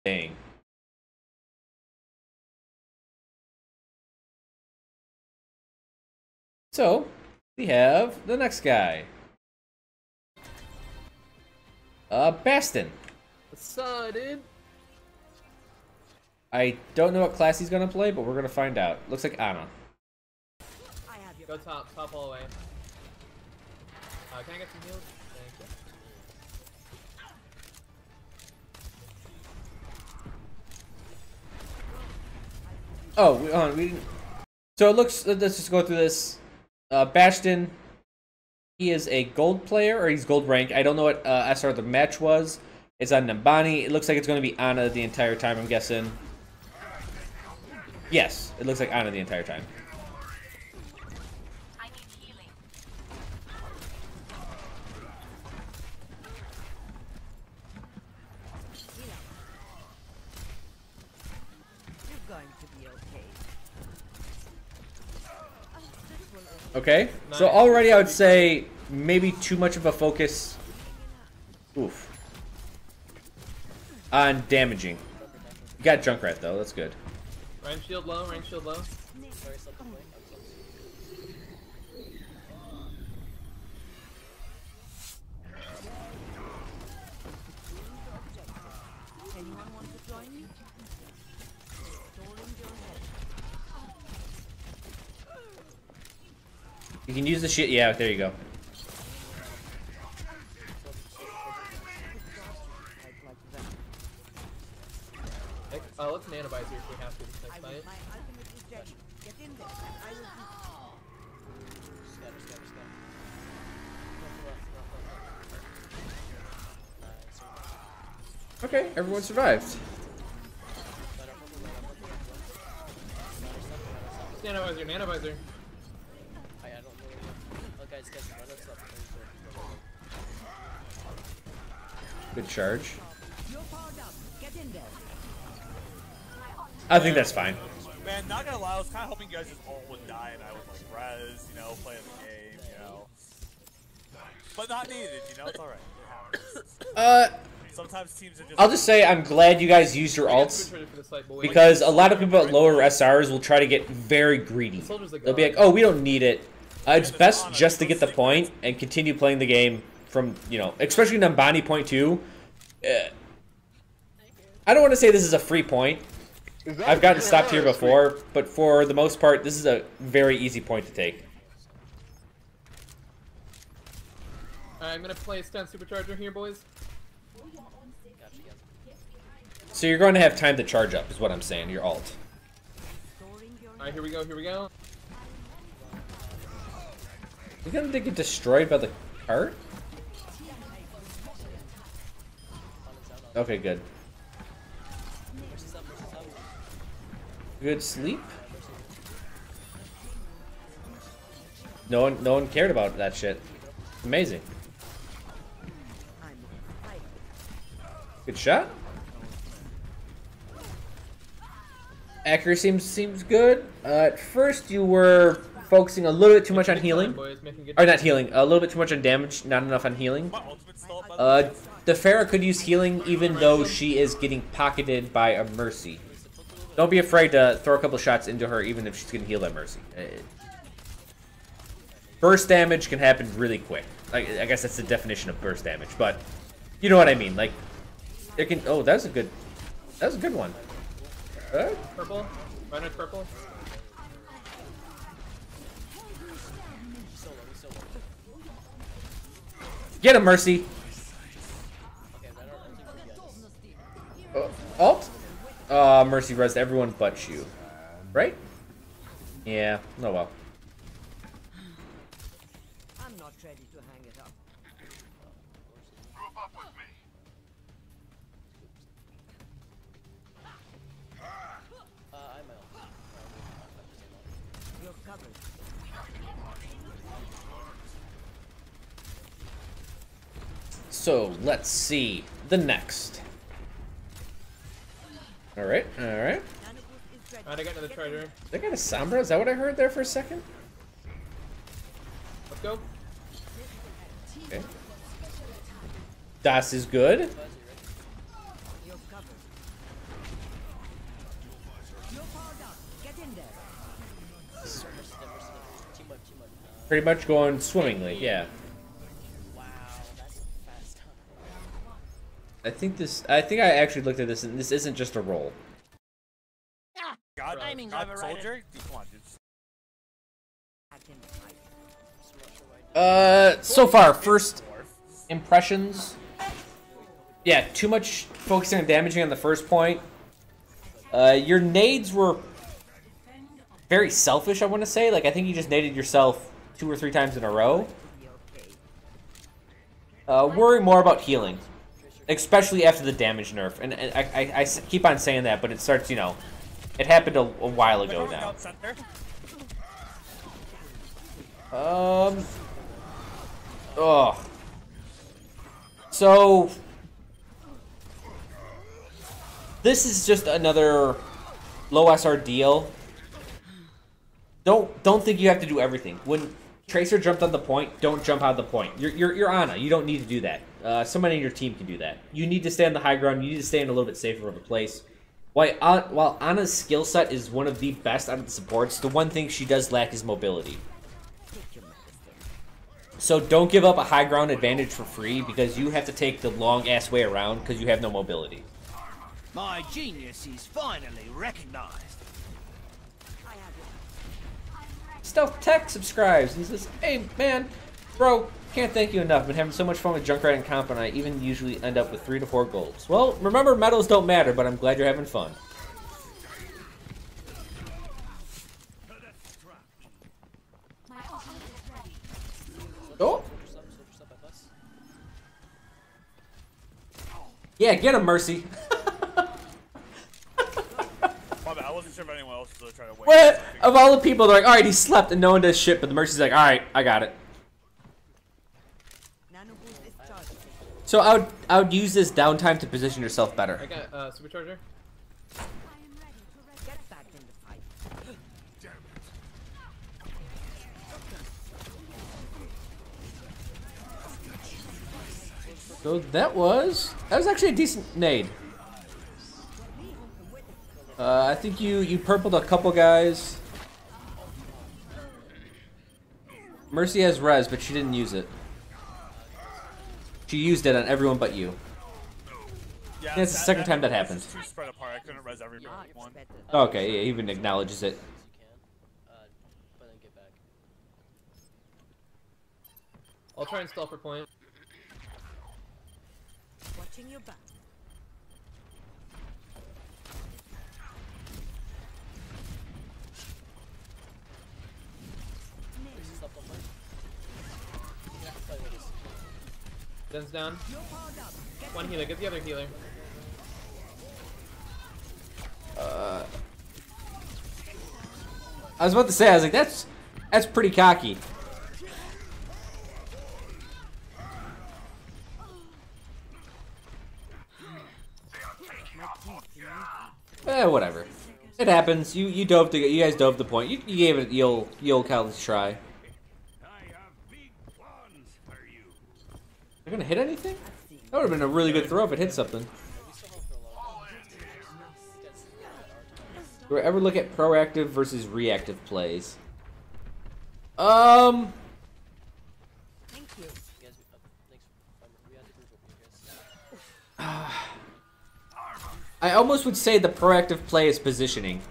Dang. So, we have the next guy. Bastin. What's up, dude? I don't know what class he's gonna play, but we're gonna find out. Looks like Ana. Go top, top all the way. Can I get some heals? Thank you. Oh, we so it looks. Let's just go through this. Bastin. He is a gold player, or he's gold ranked. I don't know what SR the match was. It's on Nambani. It looks like it's going to be Ana the entire time, I'm guessing. Yes, it looks like Ana the entire time. Okay, so already I would say maybe too much of a focus. Oof. On damaging. You got Junkrat though, that's good. Rain shield low, rain shield low. You can use the shit. Yeah, there you go. Let's nanovisor if we have to this next fight. Okay, everyone survived. Nanovisor, nanovisor. Good charge. I think that's fine. Man, not gonna lie, I was kind of hoping you guys just all would die and I would like res, you know, play the game, you know. But not needed, you know, it's alright. It happens. Sometimes teams are just... I'll just say I'm glad you guys used your alts, because a lot of people at lower SRs will try to get very greedy. They'll be like, oh, we don't need it. It's best just to get the point and continue playing the game from, you know, especially Nambani point 2. I don't want to say this is a free point. I've gotten stopped here before, but for the most part, this is a very easy point to take. Alright, I'm gonna play stun supercharger here, boys. So you're going to have time to charge up, is what I'm saying, your alt. Alright, here we go, here we go. You're going to get destroyed by the cart? Okay, good. Good sleep? No one cared about that shit. Amazing. Good shot. Accuracy seems good. At first you were focusing a little bit too much on healing. Or not healing, a little bit too much on damage, not enough on healing. The Pharah could use healing even though she is getting pocketed by a Mercy. Don't be afraid to throw a couple shots into her even if she's getting healed by Mercy. Burst damage can happen really quick. I guess that's the definition of burst damage, but you know what I mean. Like, it can. Oh, that's a good one. Purple, run at purple. Get him, Mercy. Alt? Mercy rezzed everyone but you. Right? Yeah, oh well. I'm not ready to hang it up. Group up with me. You're covered. So, let's see. The next. Alright, alright. Alright, I got another charger. They got a Sombra? Is that what I heard there for a second? Let's go. Okay. Das is good. Pretty much going swimmingly, yeah. Wow, that's a fast time. I think I actually looked at this, and this isn't just a roll. God, Timing's God overrated. soldier? Come on, dude. So far, first impressions. Yeah, too much focusing on damaging on the first point. Your nades were very selfish, I want to say. Like, I think you just naded yourself 2 or 3 times in a row. Worry more about healing. Especially after the damage nerf. And I keep on saying that, but it starts, you know... It happened a while ago now. So... This is just another low SR deal. Don't think you have to do everything. When Tracer jumped on the point, don't jump out of the point. You're Ana. You don't need to do that. Somebody in your team can do that. You need to stay on the high ground. You need to stay in a little bit safer of a place. While Ana's skill set is one of the best out of the supports, the one thing she does lack is mobility. So don't give up a high ground advantage for free because you have to take the long ass way around because you have no mobility. My genius is finally recognized. Stealth Tech subscribes and says, "Hey man, bro, can't thank you enough. Been having so much fun with Junkrat and Comp, and I even usually end up with 3 to 4 golds." Well, remember, medals don't matter, but I'm glad you're having fun. Oh. Yeah, get him, Mercy. I wasn't sure if anyone else was really trying to wait. What? Of all the people, they're like, alright, he slept and no one does shit, but the Mercy's like, alright, I got it. So I would use this downtime to position yourself better. I got supercharger. So that was actually a decent nade. I think you purpled a couple guys. Mercy has res, but she didn't use it. She used it on everyone but you. Yeah, it's the second time that happened. Too spread apart. I couldn't res everyone. Okay, yeah, he even acknowledges it. But then get back. I'll try and stall for point. Watching your back. Den's down. One healer, get the other healer. I was about to say, I was like, that's pretty cocky. Whatever. It happens. You guys dove the point. You gave it the old college try. They're gonna hit anything? That would have been a really good throw if it hit something. Do we ever look at proactive versus reactive plays? Thank you. I almost would say the proactive play is positioning.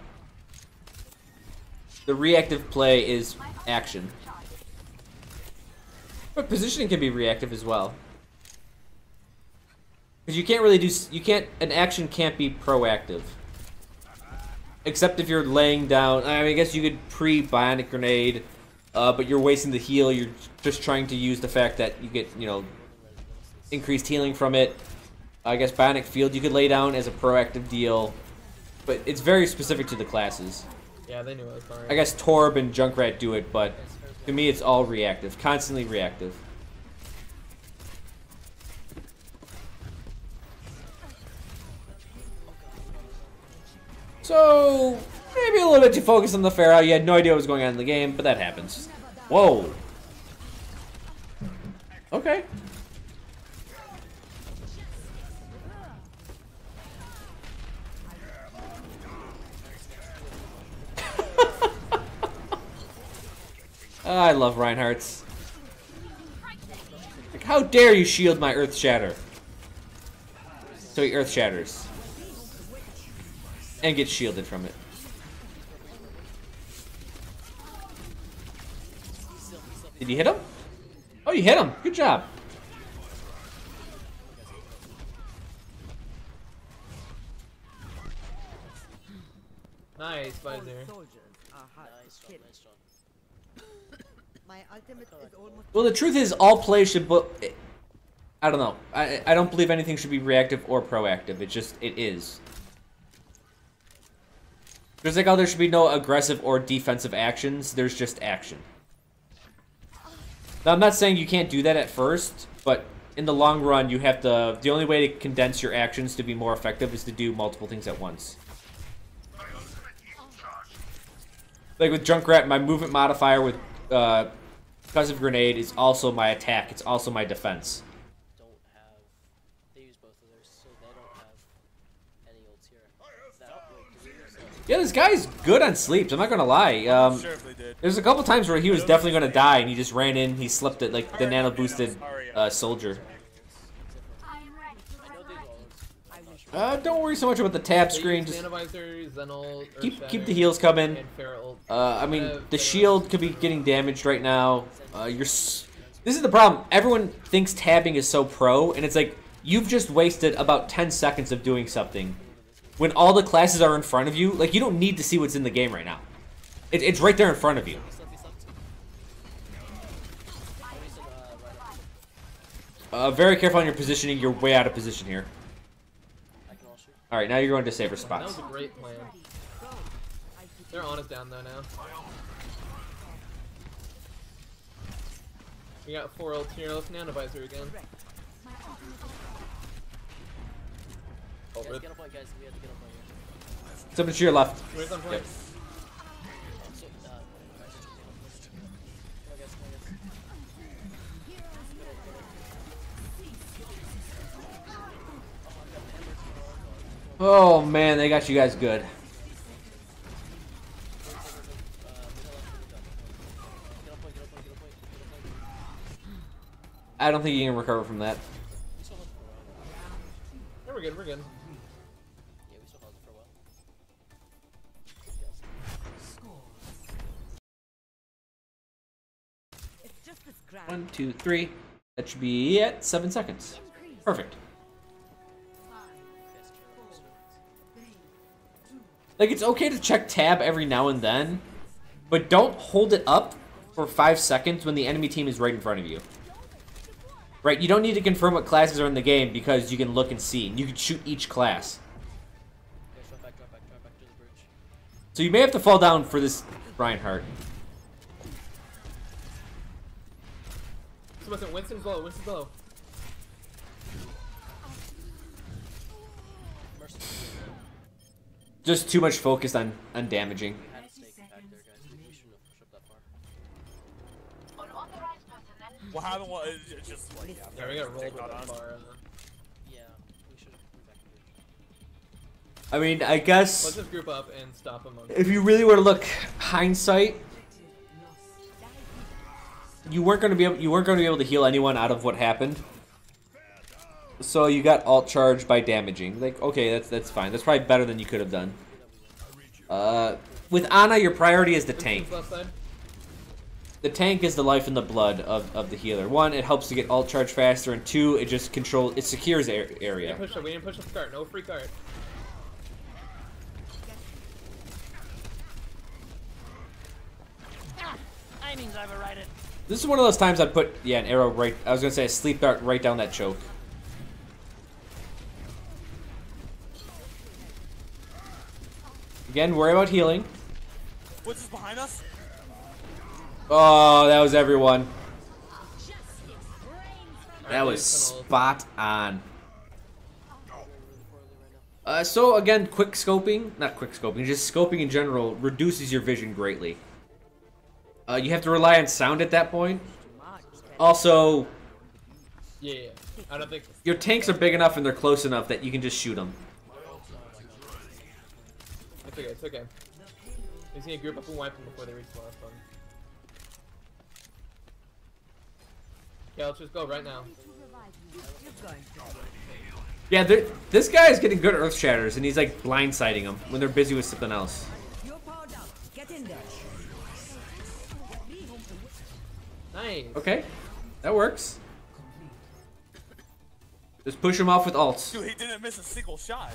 The reactive play is action. But positioning can be reactive as well. Because you can't really do... an action can't be proactive. Except if you're laying down... I mean, I guess you could pre-bionic grenade, but you're wasting the heal. You're just trying to use the fact that you get, you know, increased healing from it. I guess bionic field you could lay down as a proactive deal. But it's very specific to the classes. Yeah, they knew it was far. I guess Torb and Junkrat do it, but to me it's all reactive. Constantly reactive. So, maybe a little bit too focused on the Pharaoh. You had no idea what was going on in the game, but that happens. Whoa. Okay. I love Reinhardt's. Like, how dare you shield my Earth Shatter? So he Earth Shatters. And gets shielded from it. Did you hit him? Oh, you hit him. Good job. Nice, Visor. My ultimate is almost. Well, the truth is, all play should. I don't know. I don't believe anything should be reactive or proactive. It is. There's like how there should be no aggressive or defensive actions. There's just action. Now, I'm not saying you can't do that at first, but in the long run, you have to. The only way to condense your actions to be more effective is to do multiple things at once. Like with Junkrat, my movement modifier with because of grenade is also my attack. It's also my defense. They use both of theirs, so they don't have any ults here. Yeah, this guy's good on sleeps. I'm not gonna lie. Sure if they did. There's a couple times where he was definitely gonna die, and he just ran in. He slipped it like the nano boosted soldier. Don't worry so much about the tab screen. Just keep the heals coming. I mean, the shield could be getting damaged right now. This is the problem. Everyone thinks tabbing is so pro, and it's like you've just wasted about 10 seconds of doing something when all the classes are in front of you. Like, you don't need to see what's in the game right now. It's right there in front of you. Very careful on your positioning. You're way out of position here. Alright, now you're going to safer spots. That was a great plan. They're on us down though now. We got 4 ults here. Let's nanovisor again. Oh, Guys, get a point, guys. We have to get a point here. Something to your left. Where's on point? Yep. Oh man, they got you guys good. I don't think you can recover from that. Yeah, we're good, we're good. Yeah, we still held it for a while. It's just this grand. 1, 2, 3. That should be at 7 seconds. Perfect. Like, it's okay to check tab every now and then, but don't hold it up for 5 seconds when the enemy team is right in front of you. Right, you don't need to confirm what classes are in the game because you can look and see. You can shoot each class. Drop back to the bridge. So you may have to fall down for this Reinhardt. Winston's low, Winston's low. Just too much focus on damaging. We had a snake attack there, guys. We shouldn't have pushed up that far. What happened was it's just like Yeah, we got rolled with on that us. far. Yeah, we should have moved back to the bridge. I mean, I guess Let's just group up and stop him. if you really were to look hindsight, you weren't going to be able to heal anyone out of what happened. So you got alt charged by damaging. Like, okay, that's fine. That's probably better than you could have done. With Ana, your priority is the tank. Left side. The tank is the life and the blood of the healer. 1, it helps to get alt charge faster, and 2, it just it secures area. We didn't push up the cart. No free cart. Aiming's overrated. This is one of those times I'd put, yeah, an arrow right, I was going to say a sleep dart right down that choke. Again, worry about healing. What's this behind us? Oh, that was everyone. That was spot on. So again, quick scoping, not quick scoping, just scoping in general reduces your vision greatly. You have to rely on sound at that point. Also, Yeah. I don't think. your tanks are big enough and they're close enough that you can just shoot them. It's okay, it's okay. We just need to group up and wipe them before they reach the last one. Okay, let's just go right now. Yeah, this guy is getting good Earth Shatters, and he's like blindsiding them when they're busy with something else. Nice. Okay, that works. Just push him off with ults. Dude, he didn't miss a single shot.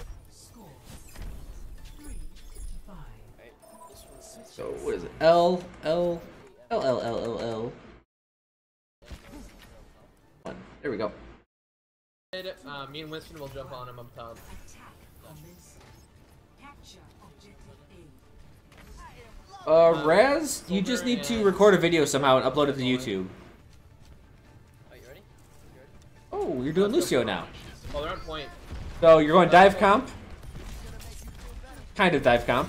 So what is it? L. One. There we go. Me and Winston will jump on him up top. Raz, you just need to record a video somehow and upload it to YouTube. Are you ready? Oh, you're doing Lucio now. Oh, they're on point. So you're going dive comp? Kind of dive comp.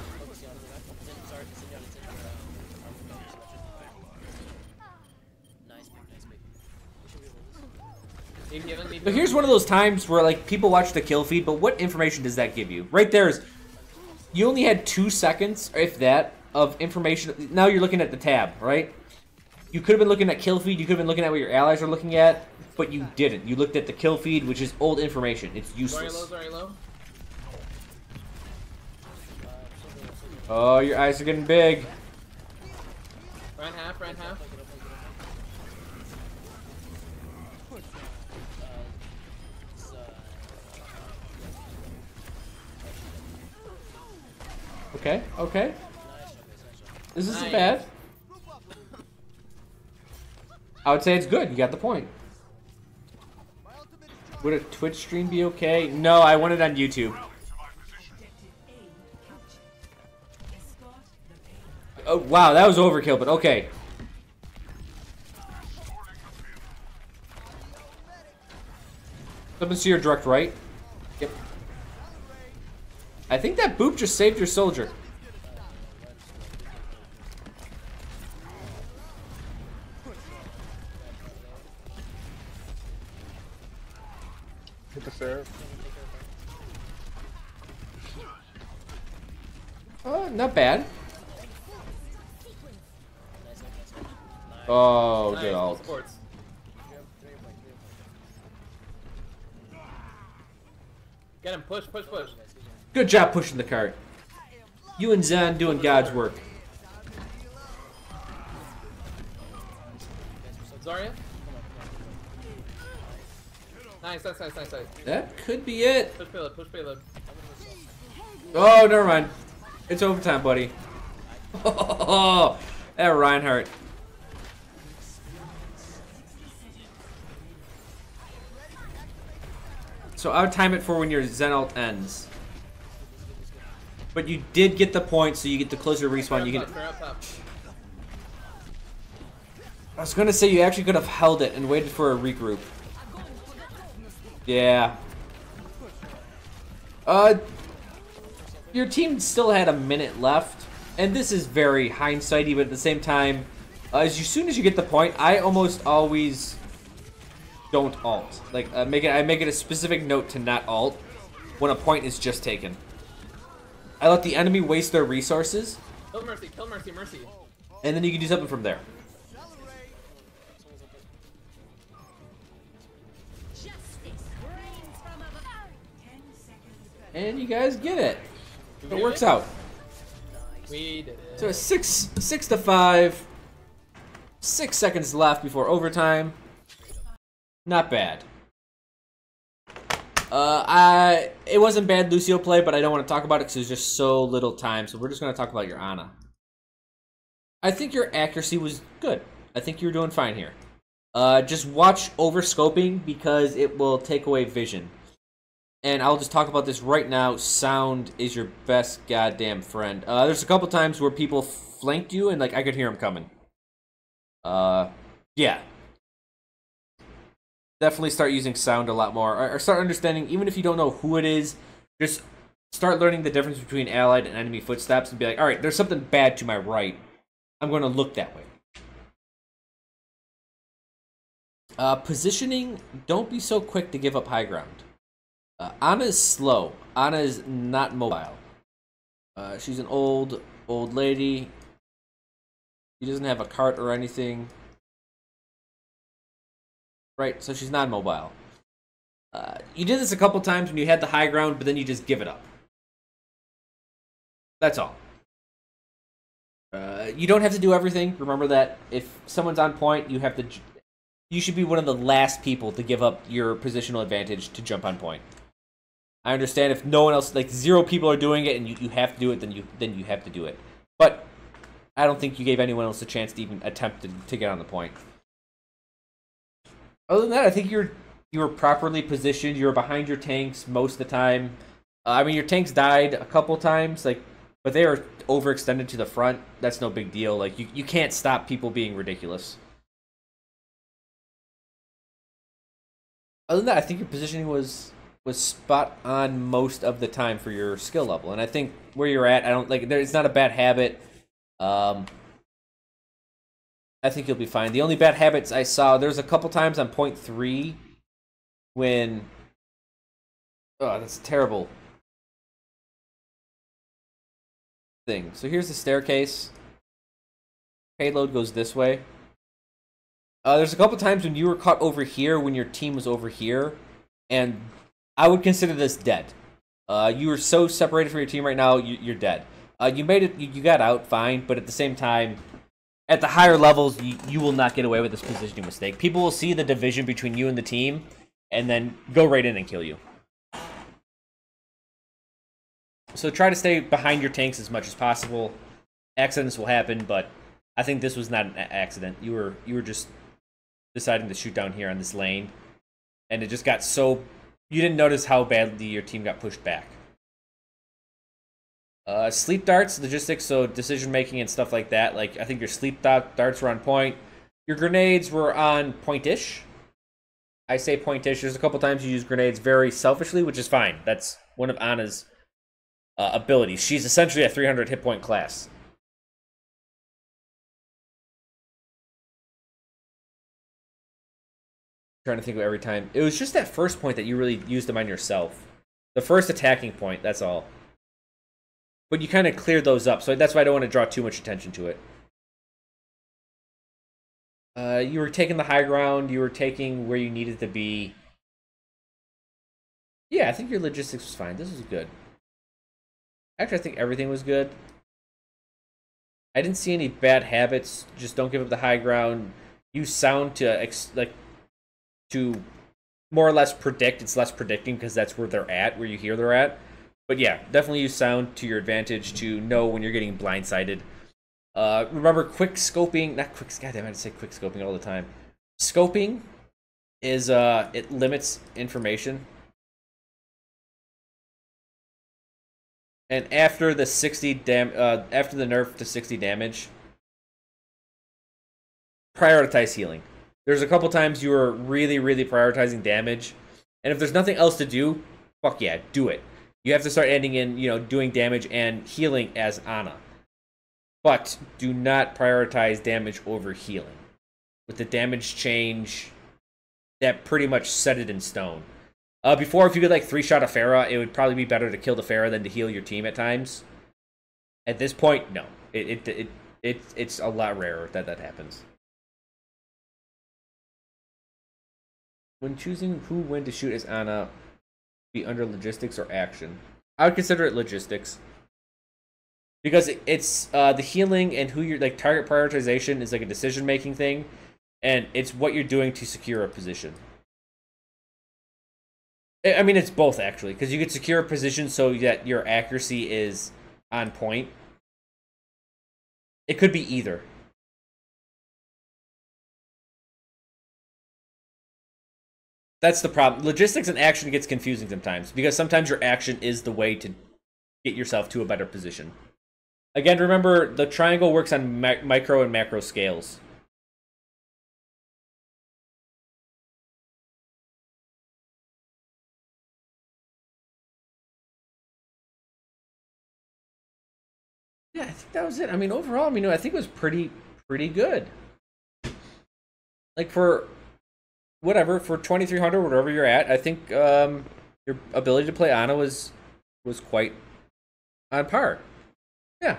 So here's one of those times where like people watch the kill feed, but what information does that give you? Right there is, you only had 2 seconds, if that, of information. Now you're looking at the tab, right? You could have been looking at kill feed, you could have been looking at what your allies are looking at, but you didn't. You looked at the kill feed, which is old information. It's useless. Very low. Oh, your eyes are getting big. Ran half. Okay. This isn't bad. I would say it's good. You got the point. Would a Twitch stream be okay? No, I want it on YouTube. Oh, wow, that was overkill, but okay. Something to your direct right. Yep. I think that boop just saved your soldier. Hit the serve. Not bad. Oh, good ult. Get him, push. Good job pushing the cart. You and Zen doing God's work. Zarya? Nice. That could be it. Push payload. Oh, never mind. It's overtime, buddy. Oh, that Reinhardt. So I'll time it for when your Zen ult ends. But you did get the point, so you get the closer respawn. You can. I was gonna say you actually could have held it and waited for a regroup. Yeah. Your team still had a minute left, and this is very hindsighty, but at the same time, as soon as you get the point, I almost always don't ult. Like I make it a specific note to not ult when a point is just taken. I let the enemy waste their resources. Kill Mercy. And then you can do something from there. And you guys get it. It works out. We did it. So it's 6 to 5. 6 seconds left before overtime. Not bad. It wasn't bad Lucio play, but I don't want to talk about it because there's just so little time. So we're just going to talk about your Ana. I think your accuracy was good. I think you're doing fine here. Just watch over scoping because it will take away vision. And I'll just talk about this right now. Sound is your best goddamn friend. There's a couple times where people flanked you and like I could hear them coming. Yeah. Definitely start using sound a lot more. Or start understanding, even if you don't know who it is, just start learning the difference between allied and enemy footsteps and be like, alright, there's something bad to my right. I'm going to look that way. Positioning, don't be so quick to give up high ground. Ana is slow. Ana is not mobile. She's an old lady. She doesn't have a cart or anything. right? So she's non-mobile. You did this a couple times when you had the high ground, but then you just give it up. That's all. You don't have to do everything. Remember that if someone's on point, you should be one of the last people to give up your positional advantage to jump on point. I understand if no one else, like 0 people are doing it and you have to do it, then you have to do it. But I don't think you gave anyone else a chance to even attempt to get on the point. Other than that, I think you were properly positioned. You were behind your tanks most of the time. I mean, your tanks died a couple times, but they were overextended to the front. That's no big deal. Like you can't stop people being ridiculous. Other than that, I think your positioning was spot on most of the time for your skill level, and I think where you're at, it's not a bad habit. I think you'll be fine. The only bad habits I saw, there's a couple times on point 3 when, oh, that's a terrible thing. So here's the staircase. Payload goes this way. There's a couple times when you were caught over here when your team was over here, and I would consider this dead. You were so separated from your team right now, you're dead. You made it, you got out fine, but at the same time, at the higher levels, you will not get away with this positioning mistake. People will see the division between you and the team, and then go right in and kill you. So try to stay behind your tanks as much as possible. Accidents will happen, but I think this was not an accident. You were just deciding to shoot down here on this lane, and it just got so... You didn't notice how badly your team got pushed back. Sleep darts, logistics, so decision-making and stuff like that. Like, I think your sleep darts were on point. Your grenades were on point-ish. I say point-ish. There's a couple times you use grenades very selfishly, which is fine. That's one of Ana's abilities. She's essentially a 300 hit point class. Trying to think of every time. It was just that first point that you really used them on yourself. The first attacking point, that's all. But you kind of cleared those up, so that's why I don't want to draw too much attention to it. You were taking the high ground, you were taking where you needed to be. Yeah, I think your logistics was fine. This was good. Actually, I think everything was good. I didn't see any bad habits. Just don't give up the high ground. Use sound to more or less predict. It's less predicting because that's where they're at, where you hear they're at. But yeah, definitely use sound to your advantage to know when you're getting blindsided. Remember, quick scoping, not quick, goddamn, I say quick scoping all the time. Scoping is, it limits information. And after the after the nerf to 60 damage, prioritize healing. There's a couple times you were really, really prioritizing damage, and if there's nothing else to do, fuck yeah, do it. You have to start ending in, doing damage and healing as Ana. But do not prioritize damage over healing. With the damage change, that pretty much set it in stone. Before, if you could 3-shot a Pharah, it would probably be better to kill the Pharah than to heal your team at times. At this point, no. It's a lot rarer that happens. When choosing when to shoot as Ana, be under logistics or action? I would consider it logistics. Because it's the healing and who you're target prioritization is a decision-making thing, and it's what you're doing to secure a position. I mean, it's both actually, because you could secure a position so that your accuracy is on point. It could be either. That's the problem. Logistics and action gets confusing sometimes, because sometimes your action is the way to get yourself to a better position. Again, remember, the triangle works on micro and macro scales. Yeah, I think that was it. I mean, overall, I think it was pretty good. For whatever, for 2300, whatever you're at, I think your ability to play Ana was quite on par. Yeah.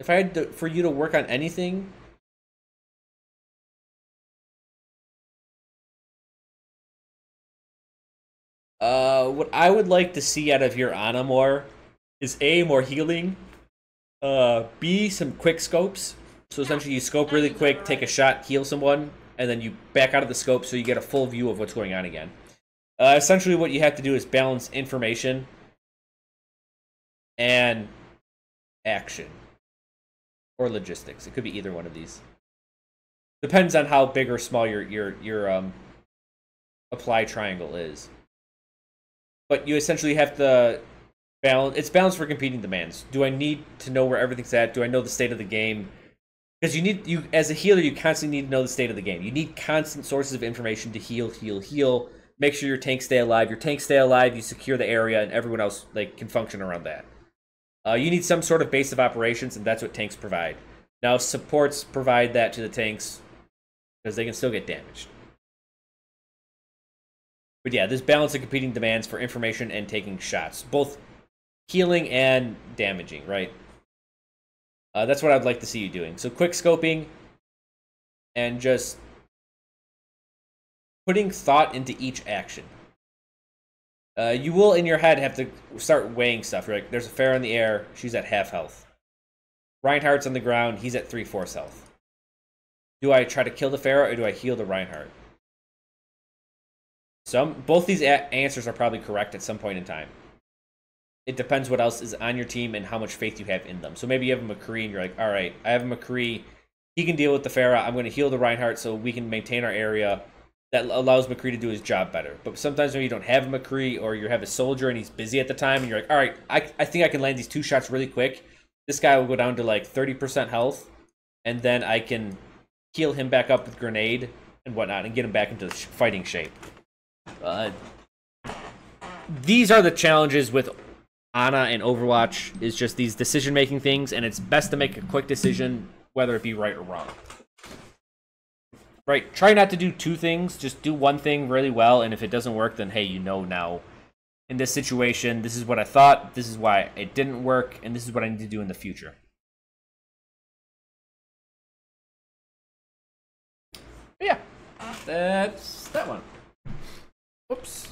if I had to, for you to work on anything, what I would like to see out of your Ana more is A, more healing, B, some quick scopes. So essentially you scope really quick, take a shot, heal someone, and then you back out of the scope so you get a full view of what's going on again. Essentially what you have to do is balance information and action. Or logistics. It could be either one of these. Depends on how big or small your apply triangle is. But you essentially have to balance. It's balanced for competing demands. Do I need to know where everything's at? Do I know the state of the game? Because you as a healer, you constantly need to know the state of the game. You need constant sources of information to heal. Make sure your tanks stay alive. Your tanks stay alive. You secure the area, and everyone else can function around that. You need some sort of base of operations, and that's what tanks provide. Now, supports provide that to the tanks because they can still get damaged. But yeah, this balance of competing demands for information and taking shots. Both healing and damaging, right? That's what I'd like to see you doing. So quick scoping and just putting thought into each action. You will, in your head, have to start weighing stuff. You're like, there's a Pharah in the air. She's at half health. Reinhardt's on the ground. He's at 3/4 health. Do I try to kill the Pharah or do I heal the Reinhardt? Both these answers are probably correct at some point in time. It depends what else is on your team and how much faith you have in them. So maybe you have a McCree and you're like, all right, I have a McCree. He can deal with the Pharah. I'm going to heal the Reinhardt so we can maintain our area. That allows McCree to do his job better. But sometimes when you don't have a McCree or you have a soldier and he's busy at the time and you're like, all right, I think I can land these 2 shots really quick. This guy will go down to like 30% health and then I can heal him back up with grenade and whatnot and get him back into fighting shape. These are the challenges with Ana and Overwatch, is just these decision-making things, and it's best to make a quick decision, whether it be right or wrong. Right, try not to do 2 things, just do one thing really well, and if it doesn't work, then hey, you know now, in this situation, this is what I thought, this is why it didn't work, and this is what I need to do in the future. But yeah, that's that one. Whoops.